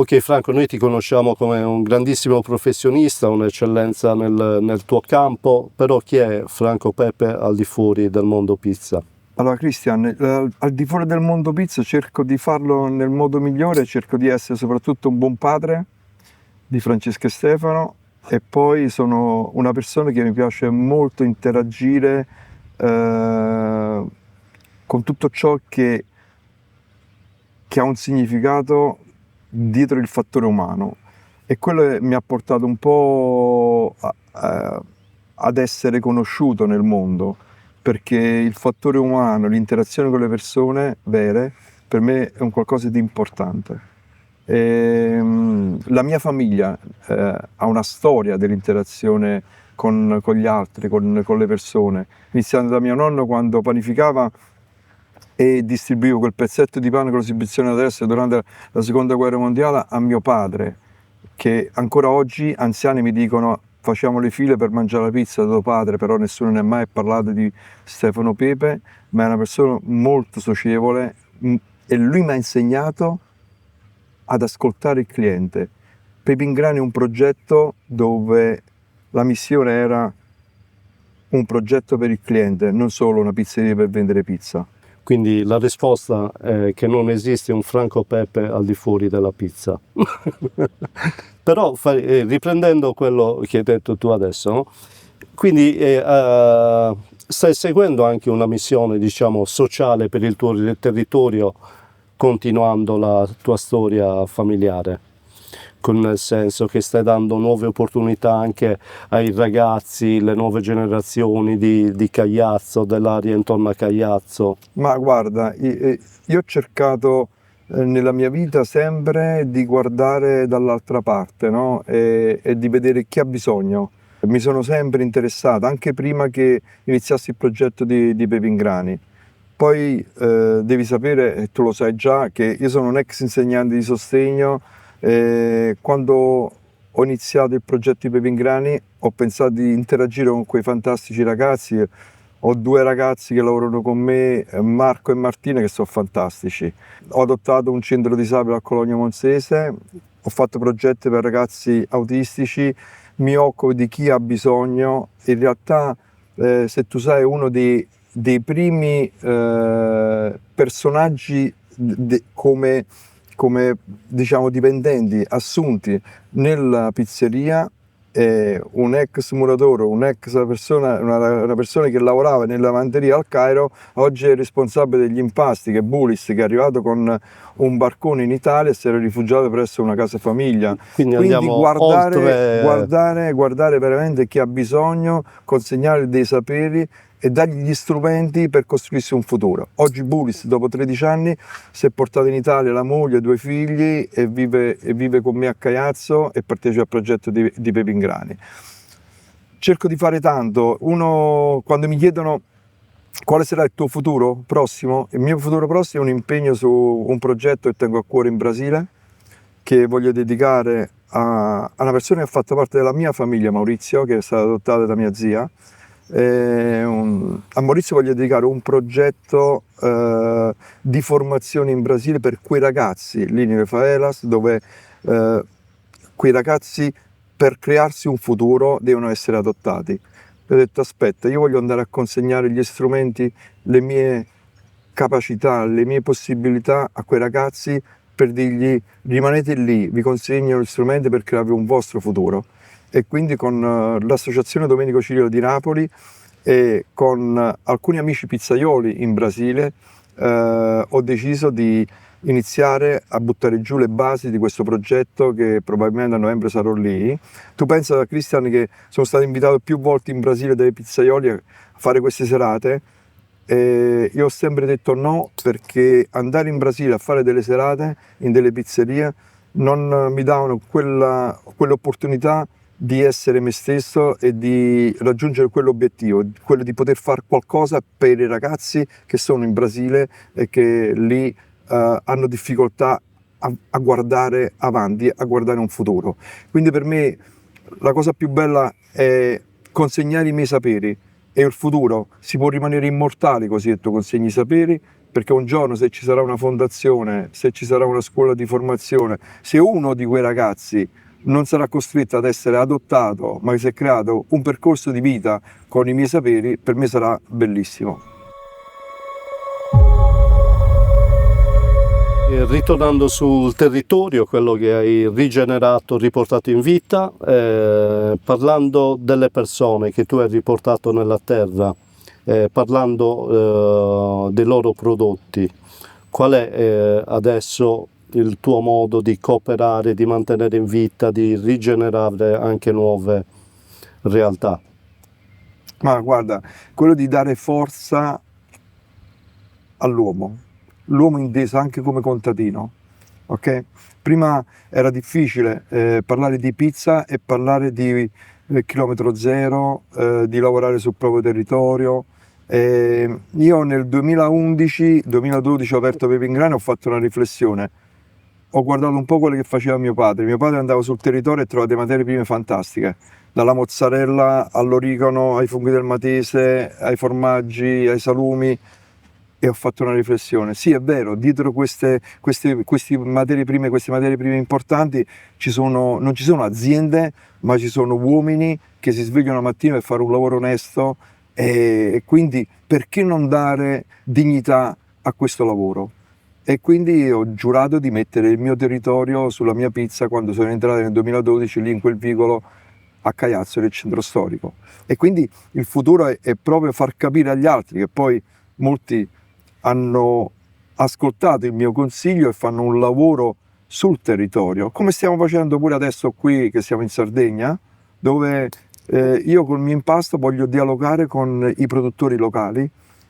Ok Franco, noi ti conosciamo come un grandissimo professionista, un'eccellenza nel tuo campo, però chi è Franco Pepe al di fuori del mondo pizza? Allora Christian, al di fuori del mondo pizza cerco di farlo nel modo migliore, cerco di essere soprattutto un buon padre di Francesca e Stefano, e poi sono una persona che mi piace molto interagire con tutto ciò che ha un significato dietro il fattore umano, e quello mi ha portato un po' ad essere conosciuto nel mondo, perché il fattore umano, l'interazione con le persone vere, per me è un qualcosa di importante. La mia famiglia ha una storia dell'interazione con gli altri, con le persone, iniziando da mio nonno quando panificava e distribuivo quel pezzetto di pane con l'esibizione da destra durante la seconda guerra mondiale a mio padre, che ancora oggi anziani mi dicono facciamo le file per mangiare la pizza da tuo padre, però nessuno ne ha mai parlato di Stefano Pepe, ma è una persona molto socievole, e lui mi ha insegnato ad ascoltare il cliente. Pepe in Grani è un progetto dove la missione era un progetto per il cliente, non solo una pizzeria per vendere pizza. Quindi la risposta è che non esiste un Franco Pepe al di fuori della pizza. Però riprendendo quello che hai detto tu adesso, no? Quindi stai seguendo anche una missione, diciamo, sociale per il tuo territorio, continuando la tua storia familiare, nel senso che stai dando nuove opportunità anche ai ragazzi, le nuove generazioni di Cagliazzo, dell'area intorno a Cagliazzo. Ma guarda, io ho cercato nella mia vita sempre di guardare dall'altra parte, no? E di vedere chi ha bisogno. Mi sono sempre interessato, anche prima che iniziassi il progetto di Pepe in Grani. Poi devi sapere, e tu lo sai già, che io sono un ex insegnante di sostegno. Quando ho iniziato il progetto di Pepe in Grani ho pensato di interagire con quei fantastici ragazzi. Ho due ragazzi che lavorano con me, Marco e Martina, che sono fantastici. Ho adottato un centro disabile a Cologno Monzese, ho fatto progetti per ragazzi autistici, mi occupo di chi ha bisogno. In realtà, se tu sai, uno dei primi personaggi come diciamo dipendenti assunti nella pizzeria è un ex muratore, un'ex persona, una persona che lavorava nella lavanderia al Cairo, oggi è responsabile degli impasti, che è Bulis, che è arrivato con un barcone in Italia e si era rifugiato presso una casa famiglia. Quindi andiamo guardare veramente chi ha bisogno, consegnare dei saperi e dargli gli strumenti per costruirsi un futuro. Oggi Bulis, dopo 13 anni, si è portato in Italia la moglie, 2 figli e vive con me a Cagliazzo e partecipa al progetto di Pepe in Grani. Cerco di fare tanto. Quando mi chiedono quale sarà il tuo futuro prossimo, il mio futuro prossimo è un impegno su un progetto che tengo a cuore in Brasile, che voglio dedicare a una persona che ha fatto parte della mia famiglia, Maurizio, che è stata adottata da mia zia. A Maurizio voglio dedicare un progetto di formazione in Brasile per quei ragazzi lì nelle favelas, dove quei ragazzi per crearsi un futuro devono essere adottati. Ho detto aspetta, io voglio andare a consegnare gli strumenti, le mie capacità, le mie possibilità a quei ragazzi per dirgli rimanete lì, vi consegno gli strumenti per crearvi un vostro futuro. E quindi con l'associazione Domenico Cirillo di Napoli e con alcuni amici pizzaioli in Brasile ho deciso di iniziare a buttare giù le basi di questo progetto, che probabilmente a novembre sarò lì. Tu pensa, Christian, che sono stato invitato più volte in Brasile dai pizzaioli a fare queste serate, e io ho sempre detto no, perché andare in Brasile a fare delle serate in delle pizzerie non mi davano quell'opportunità di essere me stesso e di raggiungere quell'obiettivo, quello di poter fare qualcosa per i ragazzi che sono in Brasile e che lì hanno difficoltà a guardare avanti, a guardare un futuro. Quindi per me la cosa più bella è consegnare i miei saperi, e il futuro si può rimanere immortali così che tu consegni i saperi, perché un giorno, se ci sarà una fondazione, se ci sarà una scuola di formazione, se uno di quei ragazzi non sarà costretto ad essere adottato, ma si è creato un percorso di vita con i miei saperi, per me sarà bellissimo. Ritornando sul territorio, quello che hai rigenerato, riportato in vita, parlando delle persone che tu hai riportato nella terra, parlando dei loro prodotti, qual è adesso il tuo modo di cooperare, di mantenere in vita, di rigenerare anche nuove realtà? Ma guarda, quello di dare forza all'uomo, l'uomo inteso anche come contadino, ok? Prima era difficile parlare di pizza e parlare di chilometro zero, di lavorare sul proprio territorio. Io nel 2011-2012 ho aperto Pepe in Grano e ho fatto una riflessione. Ho guardato un po' quello che faceva mio padre. Mio padre andava sul territorio e trovava delle materie prime fantastiche, dalla mozzarella all'origano, ai funghi del matese, ai formaggi, ai salumi, e ho fatto una riflessione. Sì, è vero, dietro queste materie prime importanti non ci sono aziende, ma ci sono uomini che si svegliano la mattina per fare un lavoro onesto, e quindi perché non dare dignità a questo lavoro? E quindi ho giurato di mettere il mio territorio sulla mia pizza quando sono entrato nel 2012 lì in quel vicolo a Caiazzo, nel centro storico. E quindi il futuro è proprio far capire agli altri, che poi molti hanno ascoltato il mio consiglio e fanno un lavoro sul territorio, come stiamo facendo pure adesso qui che siamo in Sardegna, dove io col mio impasto voglio dialogare con i produttori locali,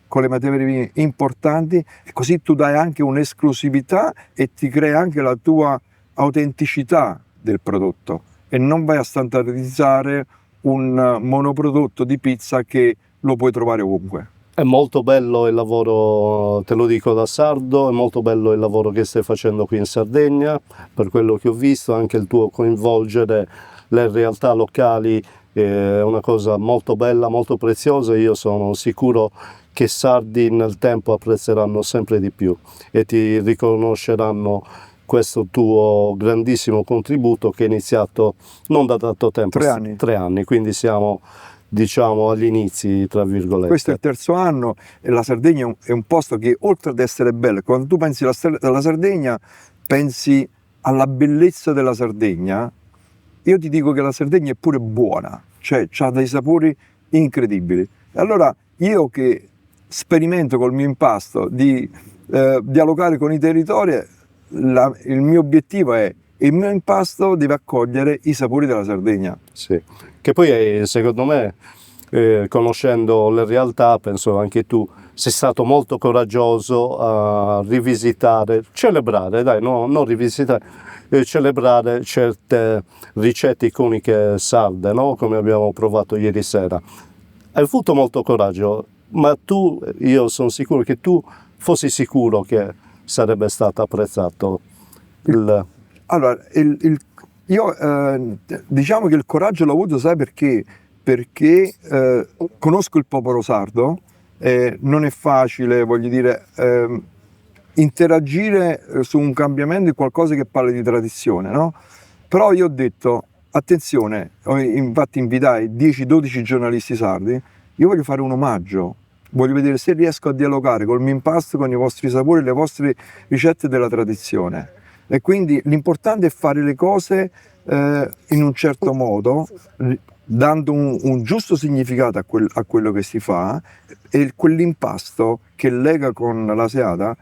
con le materie prime importanti, e così tu dai anche un'esclusività e ti crea anche la tua autenticità del prodotto, e non vai a standardizzare un monoprodotto di pizza che lo puoi trovare ovunque. È molto bello il lavoro, te lo dico da sardo, è molto bello il lavoro che stai facendo qui in Sardegna, per quello che ho visto, anche il tuo coinvolgere le realtà locali è una cosa molto bella, molto preziosa. Io sono sicuro che i sardi nel tempo apprezzeranno sempre di più e ti riconosceranno questo tuo grandissimo contributo che è iniziato non da tanto tempo, 3 anni, quindi siamo, diciamo, agli inizi, tra virgolette. Questo è il 3° anno e la Sardegna è un posto che, oltre ad essere bello, quando tu pensi alla Sardegna, pensi alla bellezza della Sardegna. Io ti dico che la Sardegna è pure buona, cioè ha dei sapori incredibili. E allora io che sperimento col mio impasto di dialogare con i territori, il mio obiettivo è: il mio impasto deve accogliere i sapori della Sardegna. Sì, che poi secondo me, conoscendo le realtà, penso anche tu sei stato molto coraggioso a rivisitare, celebrare, dai, no, non rivisitare, celebrare certe ricette iconiche sarde, no? Come abbiamo provato ieri sera. Hai avuto molto coraggio, ma io sono sicuro che tu fossi sicuro che sarebbe stato apprezzato Allora, io diciamo che il coraggio l'ho avuto, sai perché? Perché conosco il popolo sardo, non è facile, voglio dire, interagire su un cambiamento di qualcosa che parla di tradizione, no? Però io ho detto, attenzione, infatti invitai 10-12 giornalisti sardi, io voglio fare un omaggio, voglio vedere se riesco a dialogare col mio impasto, con i vostri sapori, le vostre ricette della tradizione. E quindi l'importante è fare le cose in un certo modo, dando un giusto significato a quello che si fa, e quell'impasto che lega con la Seata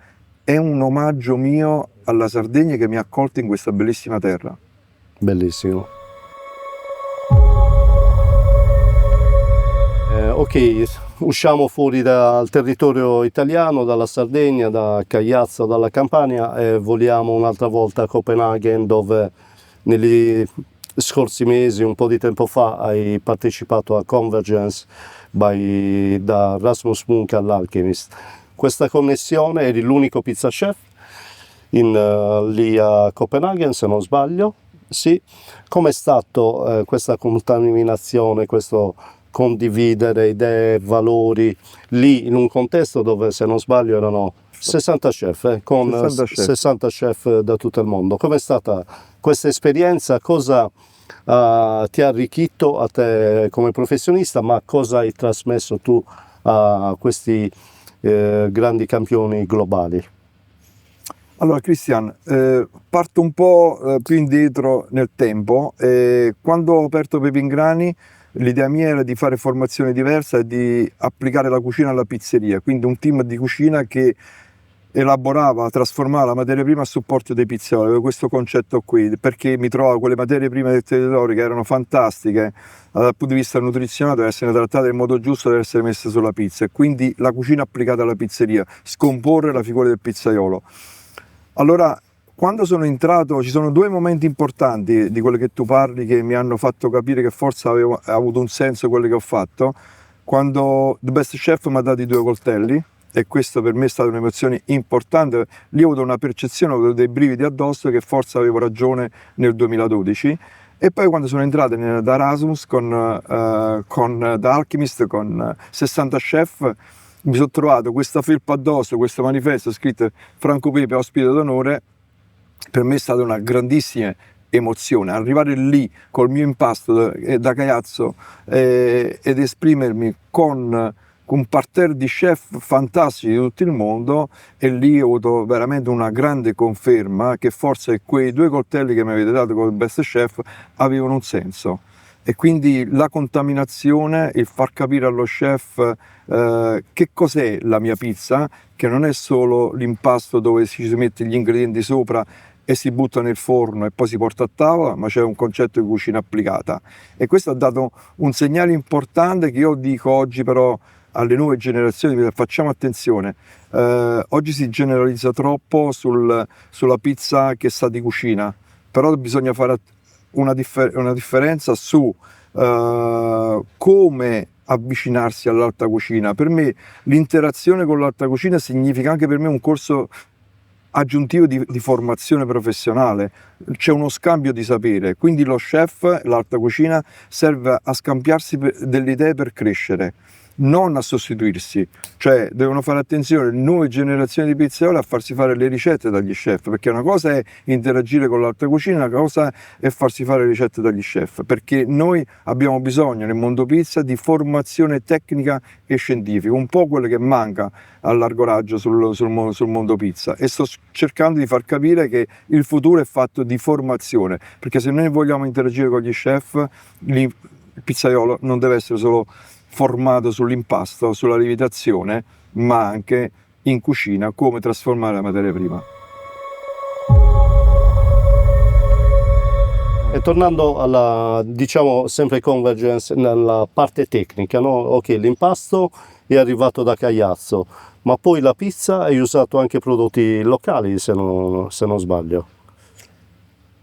è un omaggio mio alla Sardegna che mi ha accolto in questa bellissima terra. Bellissimo. Ok, usciamo fuori dal territorio italiano, dalla Sardegna, da Caiazzo, dalla Campania, e voliamo un'altra volta a Copenaghen, dove negli scorsi mesi, un po' di tempo fa, hai partecipato a Convergence da Rasmus Munk all'Alchemist. Questa connessione, eri l'unico pizza chef lì a Copenaghen, se non sbaglio. Sì. Com'è stato questa contaminazione, questo condividere idee, valori, lì in un contesto dove, se non sbaglio, erano 60 chef, con 60 chef. 60 chef da tutto il mondo. Com'è stata questa esperienza? Cosa ti ha arricchito a te come professionista, ma cosa hai trasmesso tu a questi grandi campioni globali? Allora Christian, parto un po' più indietro nel tempo. Quando ho aperto Pepingrani, l'idea mia era di fare formazione diversa e di applicare la cucina alla pizzeria, quindi un team di cucina che elaborava, trasformava la materia prima a supporto dei pizzaioli. Avevo questo concetto qui, perché mi trovavo quelle materie prime del territorio che erano fantastiche dal punto di vista nutrizionale, devono essere trattate in modo giusto, devono essere messe sulla pizza, e quindi la cucina applicata alla pizzeria, scomporre la figura del pizzaiolo. Allora, quando sono entrato, ci sono due momenti importanti di quello che tu parli che mi hanno fatto capire che forse aveva avuto un senso quello che ho fatto. Quando The Best Chef mi ha dato i 2 coltelli, e questo per me è stata un'emozione importante. Lì ho avuto una percezione, ho avuto dei brividi addosso, che forse avevo ragione nel 2012. E poi quando sono entrato da Erasmus da Alchemist con 60 chef, mi sono trovato questa felpa addosso, questo manifesto scritto Franco Pepe ospite d'onore. Per me è stata una grandissima emozione arrivare lì col mio impasto da Caiazzo ed esprimermi con un parterre di chef fantastici di tutto il mondo, e lì ho avuto veramente una grande conferma che forse quei 2 coltelli che mi avete dato con il Best Chef avevano un senso. E quindi la contaminazione, il far capire allo chef che cos'è la mia pizza, che non è solo l'impasto dove si mette gli ingredienti sopra e si butta nel forno e poi si porta a tavola, ma c'è un concetto di cucina applicata. E questo ha dato un segnale importante che io dico oggi però alle nuove generazioni: facciamo attenzione. Oggi si generalizza troppo sulla pizza che sa di cucina, però bisogna fare una differenza su come avvicinarsi all'alta cucina. Per me l'interazione con l'alta cucina significa anche per me un corso aggiuntivo di formazione professionale, c'è uno scambio di sapere, quindi lo chef, l'alta cucina, serve a scambiarsi delle idee per crescere, non a sostituirsi. Cioè devono fare attenzione le nuove generazioni di pizzaioli a farsi fare le ricette dagli chef, perché una cosa è interagire con l'alta cucina, una cosa è farsi fare le ricette dagli chef, perché noi abbiamo bisogno nel mondo pizza di formazione tecnica e scientifica, un po' quello che manca a largo raggio sul mondo pizza, e sto cercando di far capire che il futuro è fatto di formazione, perché se noi vogliamo interagire con gli chef, il pizzaiolo non deve essere solo formato sull'impasto, sulla lievitazione, ma anche in cucina come trasformare la materia prima. E tornando alla, diciamo, sempre convergence nella parte tecnica, no? Ok, l'impasto è arrivato da Caiazzo, ma poi la pizza hai usato anche prodotti locali, se non sbaglio.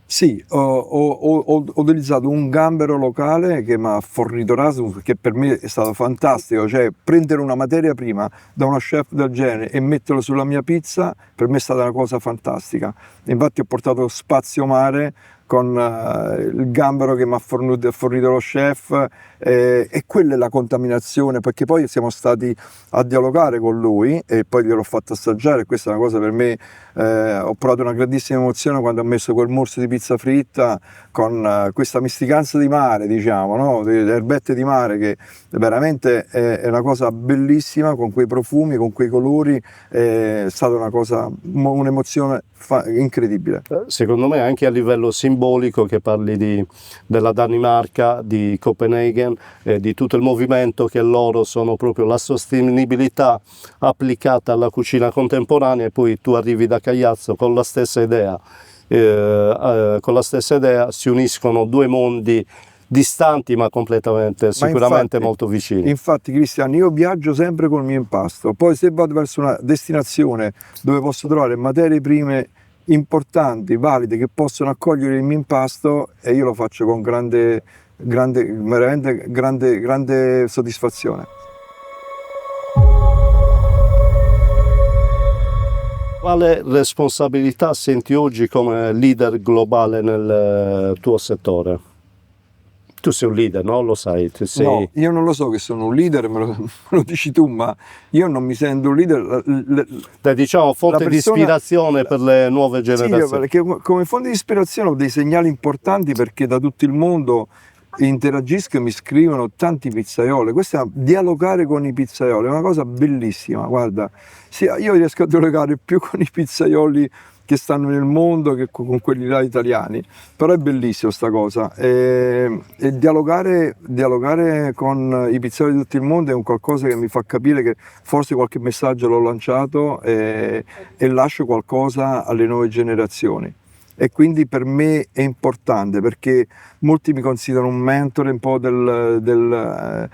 Sì, ho utilizzato un gambero locale che mi ha fornito Erasmus, che per me è stato fantastico, cioè prendere una materia prima da uno chef del genere e metterlo sulla mia pizza, per me è stata una cosa fantastica. Infatti ho portato Spazio Mare con il gambero che mi ha fornito lo chef, e quella è la contaminazione, perché poi siamo stati a dialogare con lui e poi gliel'ho fatto assaggiare, e questa è una cosa per me, ho provato una grandissima emozione quando ho messo quel morso di pizza fritta con questa misticanza di mare, diciamo, no? Le erbette di mare, che veramente è una cosa bellissima, con quei profumi, con quei colori, è stata una cosa, un'emozione incredibile. Secondo me anche a livello simbolico, che parli della Danimarca, di Copenaghen, di tutto il movimento, che loro sono proprio la sostenibilità applicata alla cucina contemporanea, e poi tu arrivi da Caiazzo con la stessa idea, si uniscono due mondi distanti ma completamente, sicuramente molto vicini. Infatti Cristian, io viaggio sempre col mio impasto, poi se vado verso una destinazione dove posso trovare materie prime importanti, valide, che possono accogliere il mio impasto, e io lo faccio con veramente grande soddisfazione. Quale responsabilità senti oggi come leader globale nel tuo settore? Tu sei un leader, no? Lo sai, tu sei... No, io non lo so che sono un leader, me lo dici tu, ma io non mi sento un leader. diciamo fonte di ispirazione per le nuove Sì, generazioni. perché come fonte di ispirazione ho dei segnali importanti, perché da tutto il mondo interagisco e mi scrivono tanti pizzaioli. Questo dialogare con i pizzaioli è una cosa bellissima, guarda. Sì, io riesco a dialogare più con i pizzaioli che stanno nel mondo che con quelli là italiani, però è bellissimo sta cosa, e dialogare con i pizzaioli di tutto il mondo è un qualcosa che mi fa capire che forse qualche messaggio l'ho lanciato e lascio qualcosa alle nuove generazioni. E quindi per me è importante, perché molti mi considerano un mentore un po' della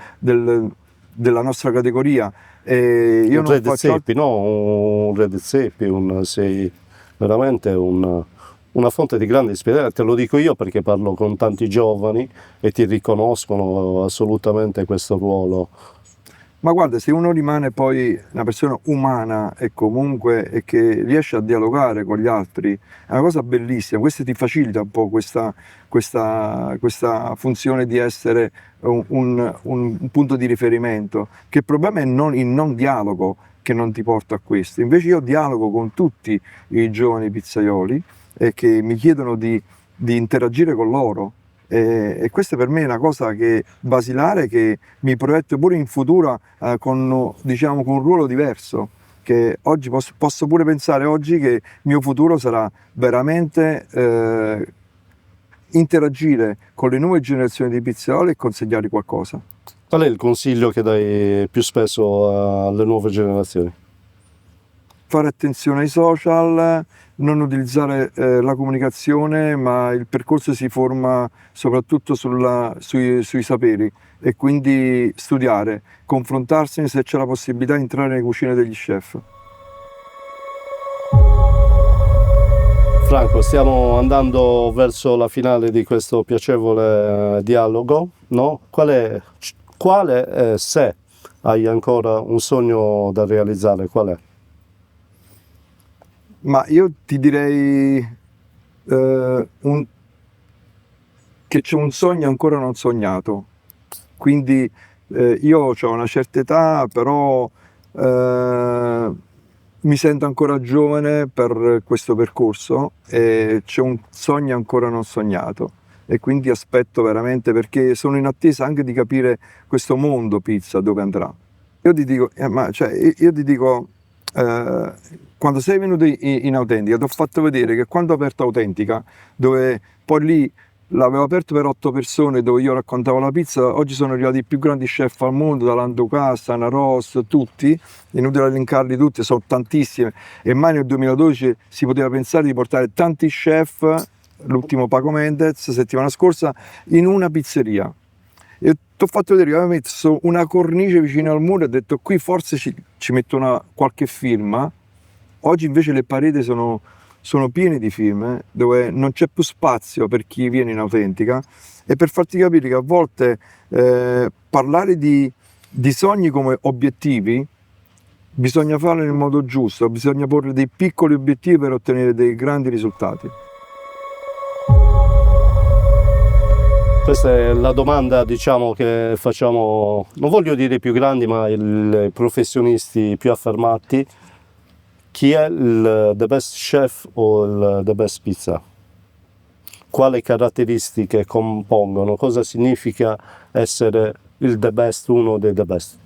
nostra categoria. E io Un non Red faccio Zeppi, no? Un Red Zeppi, sei veramente una fonte di grande ispirazione. Te lo dico io perché parlo con tanti giovani e ti riconoscono assolutamente questo ruolo. Ma guarda, se uno rimane poi una persona umana e comunque e che riesce a dialogare con gli altri, è una cosa bellissima. Questo ti facilita un po' questa funzione di essere un punto di riferimento, che il problema è il non dialogo che non ti porta a questo. Invece io dialogo con tutti i giovani pizzaioli che mi chiedono di interagire con loro. E questa per me è una cosa basilare, che mi proietto pure in futuro con, diciamo, con un ruolo diverso, che oggi posso pure pensare oggi che il mio futuro sarà veramente interagire con le nuove generazioni di pizzaioli e consegnargli qualcosa. Qual è il consiglio che dai più spesso alle nuove generazioni? Fare attenzione ai social, non utilizzare la comunicazione, ma il percorso si forma soprattutto sui saperi, e quindi studiare, confrontarsi, se c'è la possibilità di entrare nelle cucine degli chef. Franco, stiamo andando verso la finale di questo piacevole dialogo, no? Quale, se hai ancora un sogno da realizzare, qual è? Ma io ti direi che c'è un sogno ancora non sognato, quindi io ho una certa età, però mi sento ancora giovane per questo percorso, e c'è un sogno ancora non sognato, e quindi aspetto veramente, perché sono in attesa anche di capire questo mondo pizza dove andrà. Io ti dico, quando sei venuto in Autentica, ti ho fatto vedere che quando ho aperto Autentica, dove poi lì l'avevo aperto per 8 persone, dove io raccontavo la pizza, oggi sono arrivati i più grandi chef al mondo, da Lando Cassa, Ana Ross, tutti, inutile elencarli tutti, sono tantissime, e mai nel 2012 si poteva pensare di portare tanti chef, l'ultimo Paco Mendez, settimana scorsa, in una pizzeria. E ti ho fatto vedere che avevo messo una cornice vicino al muro e ho detto qui forse ci metto qualche firma. Oggi invece le pareti sono piene di firme, dove non c'è più spazio per chi viene in Autentica, e per farti capire che a volte parlare di sogni come obiettivi bisogna farlo nel modo giusto, bisogna porre dei piccoli obiettivi per ottenere dei grandi risultati. Questa è la domanda, diciamo, che facciamo, non voglio dire i più grandi, ma i professionisti più affermati. Chi è the best chef o il the best pizza? Quali caratteristiche compongono? Cosa significa essere il the best, uno dei the best?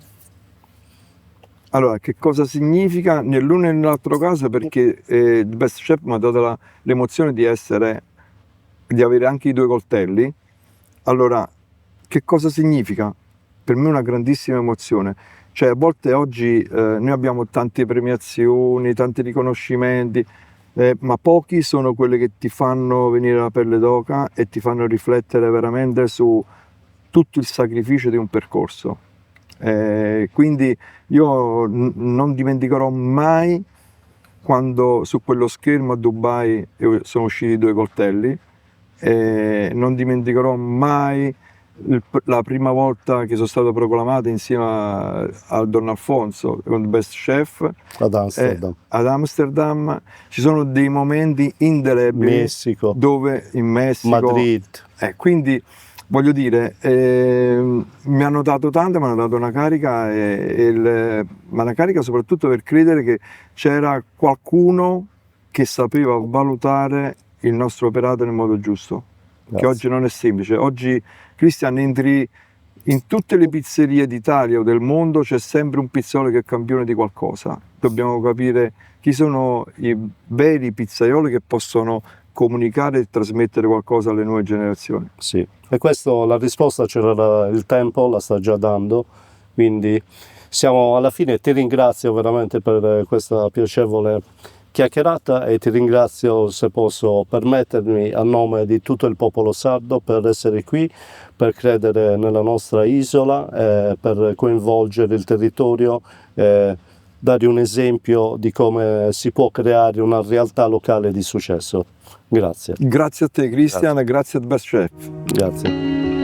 Allora, che cosa significa nell'uno e nell'altro caso? Perché il best chef mi ha dato l'emozione di avere anche i 2 coltelli. Allora, che cosa significa? Per me è una grandissima emozione. Cioè, a volte oggi noi abbiamo tante premiazioni, tanti riconoscimenti, ma pochi sono quelli che ti fanno venire la pelle d'oca e ti fanno riflettere veramente su tutto il sacrificio di un percorso. Quindi io non dimenticherò mai quando su quello schermo a Dubai sono usciti 2 coltelli, non dimenticherò mai la prima volta che sono stato proclamato insieme al Don Alfonso come Best Chef ad Amsterdam. Ci sono dei momenti indelebili, Messico, dove in Messico, Madrid. Quindi voglio dire, mi hanno dato tanto, mi hanno dato una carica, ma una carica soprattutto per credere che c'era qualcuno che sapeva valutare il nostro operato nel modo giusto, che oggi non è semplice. Oggi, Cristian, entri in tutte le pizzerie d'Italia o del mondo, c'è sempre un pizzaiolo che è campione di qualcosa. Dobbiamo capire chi sono i veri pizzaioli che possono comunicare e trasmettere qualcosa alle nuove generazioni. Sì, e questo la risposta c'era il tempo, la sta già dando, quindi siamo alla fine. Ti ringrazio veramente per questa piacevole chiacchierata e ti ringrazio, se posso permettermi, a nome di tutto il popolo sardo, per essere qui, per credere nella nostra isola, per coinvolgere il territorio, dare un esempio di come si può creare una realtà locale di successo. Grazie. Grazie a te, Cristian, grazie a Best Chef. Grazie.